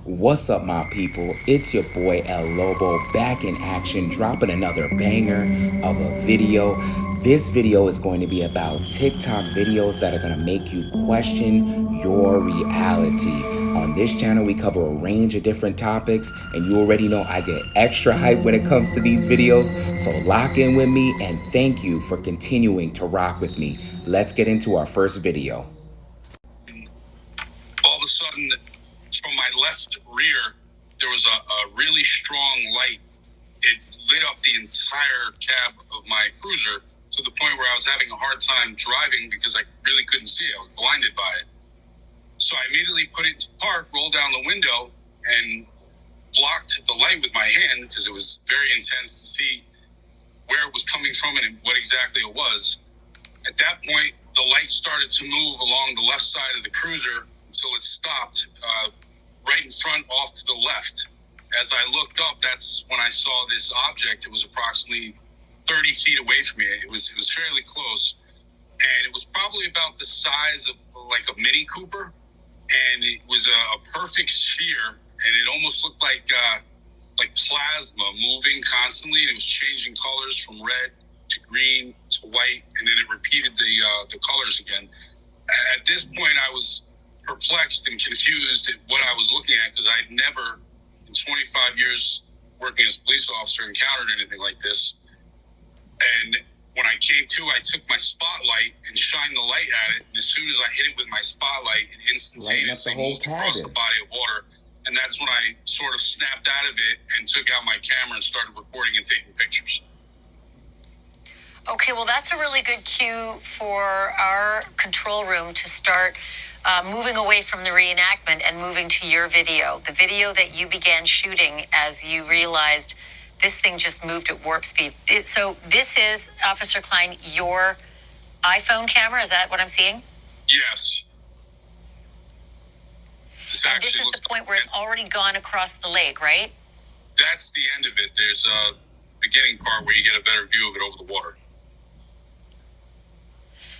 What's up, my people? It's your boy El Lobo back in action, dropping another banger of a video. This video is going to be about TikTok videos that are going to make you question your reality. On this channel, we cover a range of different topics, and you already know I get extra hype when it comes to these videos. So lock in with me, and thank you for continuing to rock with me. Let's get into our first video. All of a sudden, from my left rear, there was a really strong light. It lit up the entire cab of my cruiser to the point where I was having a hard time driving because I really couldn't see it. I was blinded by it. So I immediately put it to park, rolled down the window, and blocked the light with my hand because it was very intense to see where it was coming from and what exactly it was. At that point, the light started to move along the left side of the cruiser until it stopped right in front off to the left. As I looked up, that's when I saw this object. It was approximately 30 feet away from me. It was fairly close, and it was probably about the size of like a Mini Cooper, and it was a perfect sphere, and it almost looked like plasma moving constantly. It was changing colors from red to green to white, and then it repeated the colors again. At this point, I was perplexed and confused at what I was looking at because I'd never, in 25 years working as a police officer, encountered anything like this. And when I came to, I took my spotlight and shined the light at it. And as soon as I hit it with my spotlight, it instantaneously moved across the body of water. And that's when I sort of snapped out of it and took out my camera and started recording and taking pictures. Okay, well, that's a really good cue for our control room to start moving away from the reenactment and moving to your video, the video that you began shooting as you realized this thing just moved at warp speed. So this is, Officer Klein, your iPhone camera? Is that what I'm seeing? Yes. And this is the point where it's already gone across the lake, right? That's the end of it. There's a beginning part where you get a better view of it over the water.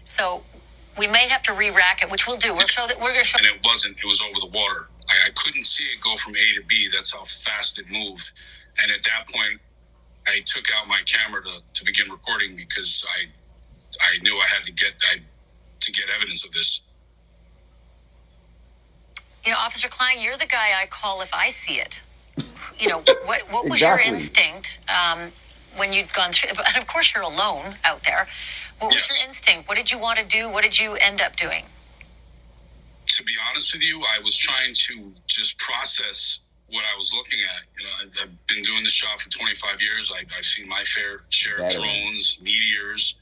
So we may have to re-rack it, which we'll do. We're going to show. And it wasn't. It was over the water. I couldn't see it go from A to B. That's how fast it moved. And at that point, I took out my camera to begin recording because I knew I had to get evidence of this. You know, Officer Klein, you're the guy I call if I see it. You know, what was Exactly. your instinct when you'd gone through? And of course, you're alone out there. What was your instinct? What did you want to do? What did you end up doing? To be honest with you, I was trying to just process what I was looking at. You know, I've been doing this job for 25 years. I've seen my fair share of drones, meteors,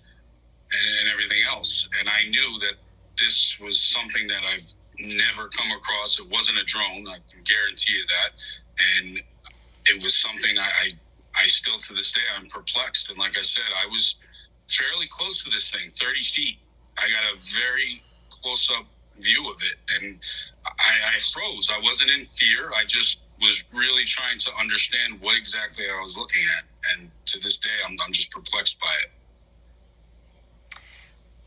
and everything else. And I knew that this was something that I've never come across. It wasn't a drone. I can guarantee you that. And it was something I still to this day, I'm perplexed. And like I said, I was fairly close to this thing, 30 feet. I got a very close-up view of it, and I froze. I wasn't in fear. I just was really trying to understand what exactly I was looking at, and to this day, I'm just perplexed by it.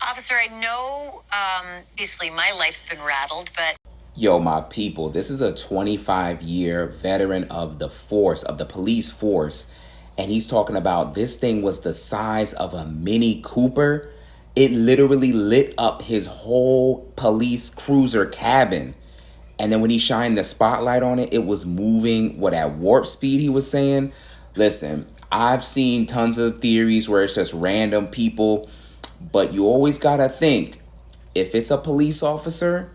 Officer, I know, obviously, my life's been rattled, but... Yo, my people, this is a 25-year veteran of the force, of the police force, and he's talking about this thing was the size of a Mini Cooper. It literally lit up his whole police cruiser cabin. And then when he shined the spotlight on it, it was moving, at warp speed, he was saying. Listen, I've seen tons of theories where it's just random people, but you always gotta think, if it's a police officer,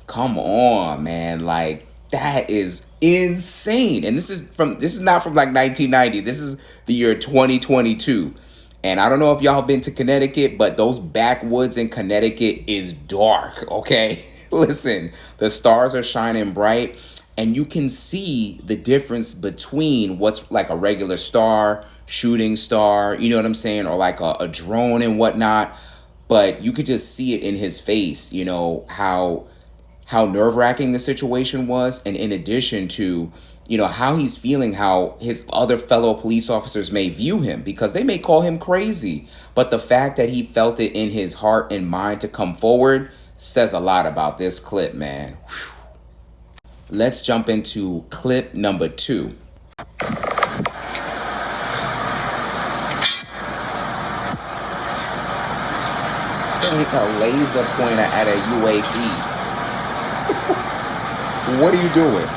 come on, man, like, that is insane. And this is not from like 1990. This is the year 2022. And I don't know if y'all been to Connecticut, but those backwoods in Connecticut is dark, okay? Listen, the stars are shining bright, and you can see the difference between what's like a regular star, shooting star, you know what I'm saying, or like a drone and whatnot. But you could just see it in his face, you know, how nerve-wracking the situation was, and in addition to, you know, how he's feeling, how his other fellow police officers may view him, because they may call him crazy. But the fact that he felt it in his heart and mind to come forward says a lot about this clip, man. Whew. Let's jump into clip number 2. Point a laser pointer at a UAP. What are you doing?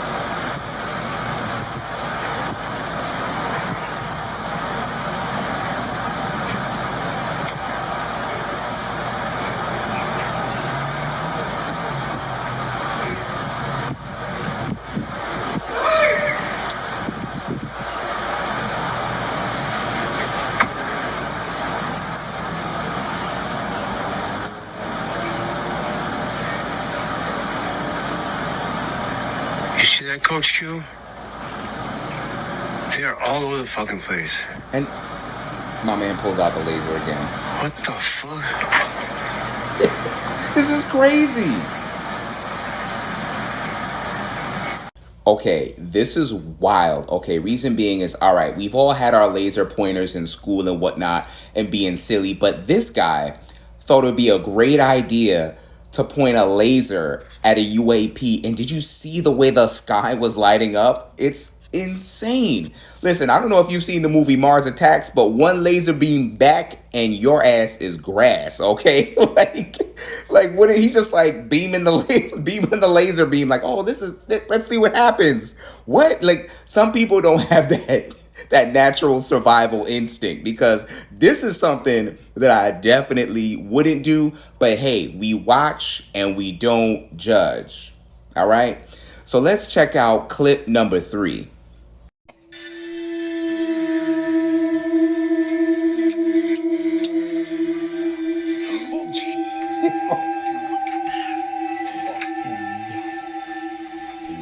You see that, Coach Q? They are all over the fucking place. And my man pulls out the laser again. What the fuck? This is crazy. Okay, this is wild. Okay, reason being is, all right, we've all had our laser pointers in school and whatnot and being silly, but this guy thought it would be a great idea to point a laser at a UAP. And did you see the way the sky was lighting up? It's insane. Listen, I don't know if you've seen the movie Mars Attacks, but one laser beam back and your ass is grass, okay? like what he just like beaming the laser beam like, oh, let's see what happens. What? Like some people don't have that natural survival instinct, because this is something that I definitely wouldn't do. But hey, we watch and we don't judge. All right. So let's check out clip number 3.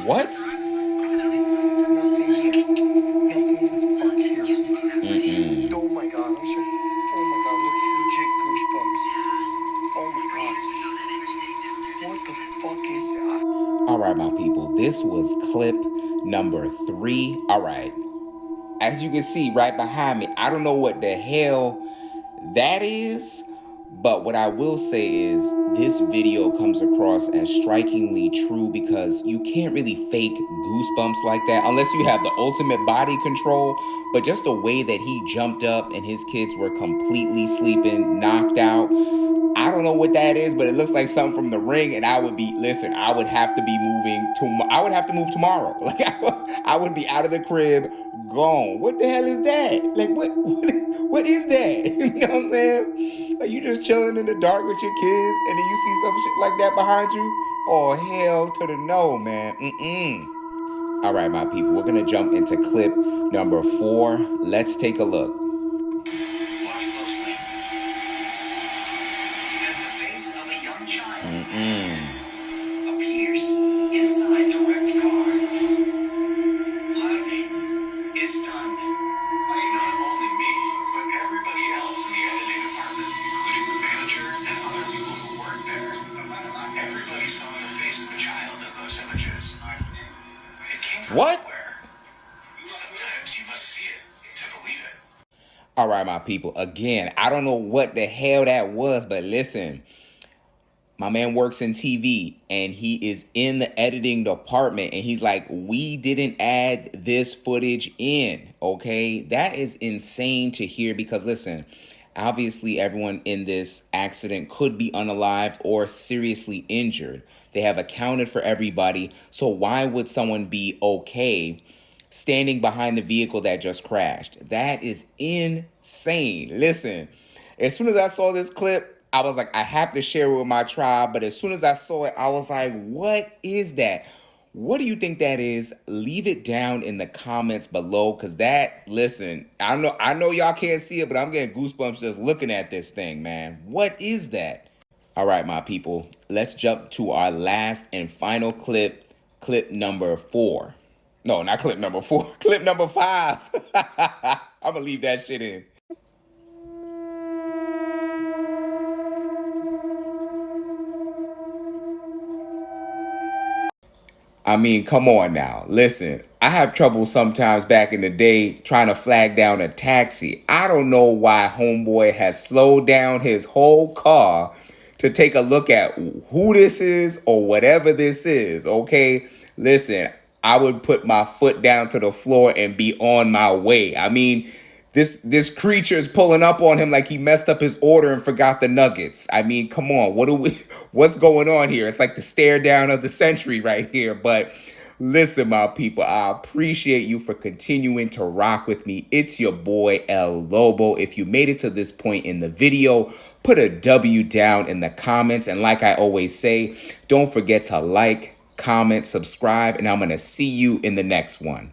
What? Oh my god, I'm so. Oh my god, look, legit goosebumps. Oh my god. What the fuck is that? All right, my people. This was clip number 3. All right. As you can see right behind me, I don't know what the hell that is, but what I will say is this video comes across as strikingly true, because you can't really fake goosebumps like that unless you have the ultimate body control. But just the way that he jumped up and his kids were completely sleeping, knocked out. I don't know what that is, but it looks like something from The Ring, and I would have to be I would have to move tomorrow. Like I would be out of the crib, gone. What the hell is that? Like what is that? You know what I'm saying? Like you just chilling in the dark with your kids, and then you see some shit like that behind you. Oh, hell to the no, man. All right, my people, we're gonna jump into clip number 4. Let's take a look. Appears inside the wrecked car. Lightning is stunned. Like not only me, but everybody else in the editing department, including the manager and other people who work there. Everybody saw the face of a child in those images. It came from What? nowhere. Sometimes you must see it to believe it. All right, my people. Again, I don't know what the hell that was, but listen. My man works in TV and he is in the editing department, and he's like, we didn't add this footage in. Okay. That is insane to hear, because listen, obviously everyone in this accident could be unalived or seriously injured. They have accounted for everybody. So why would someone be okay standing behind the vehicle that just crashed? That is insane. Listen, as soon as I saw this clip, I was like, I have to share it with my tribe. But as soon as I saw it, I was like, what is that? What do you think that is? Leave it down in the comments below, because listen, I know y'all can't see it, but I'm getting goosebumps just looking at this thing, man. What is that? All right, my people, let's jump to our last and final clip, clip number 4. No, not clip number 4, clip number 5. I'm gonna leave that shit in. I mean, come on now. Listen, I have trouble sometimes back in the day trying to flag down a taxi. I don't know why homeboy has slowed down his whole car to take a look at who this is or whatever this is, okay? Listen, I would put my foot down to the floor and be on my way. I mean, this creature is pulling up on him like he messed up his order and forgot the nuggets. I mean, come on, what's going on here? It's like the stare down of the century right here. But listen, my people, I appreciate you for continuing to rock with me. It's your boy El Lobo. If you made it to this point in the video, put a W down in the comments. And like I always say, don't forget to like, comment, subscribe, and I'm going to see you in the next one.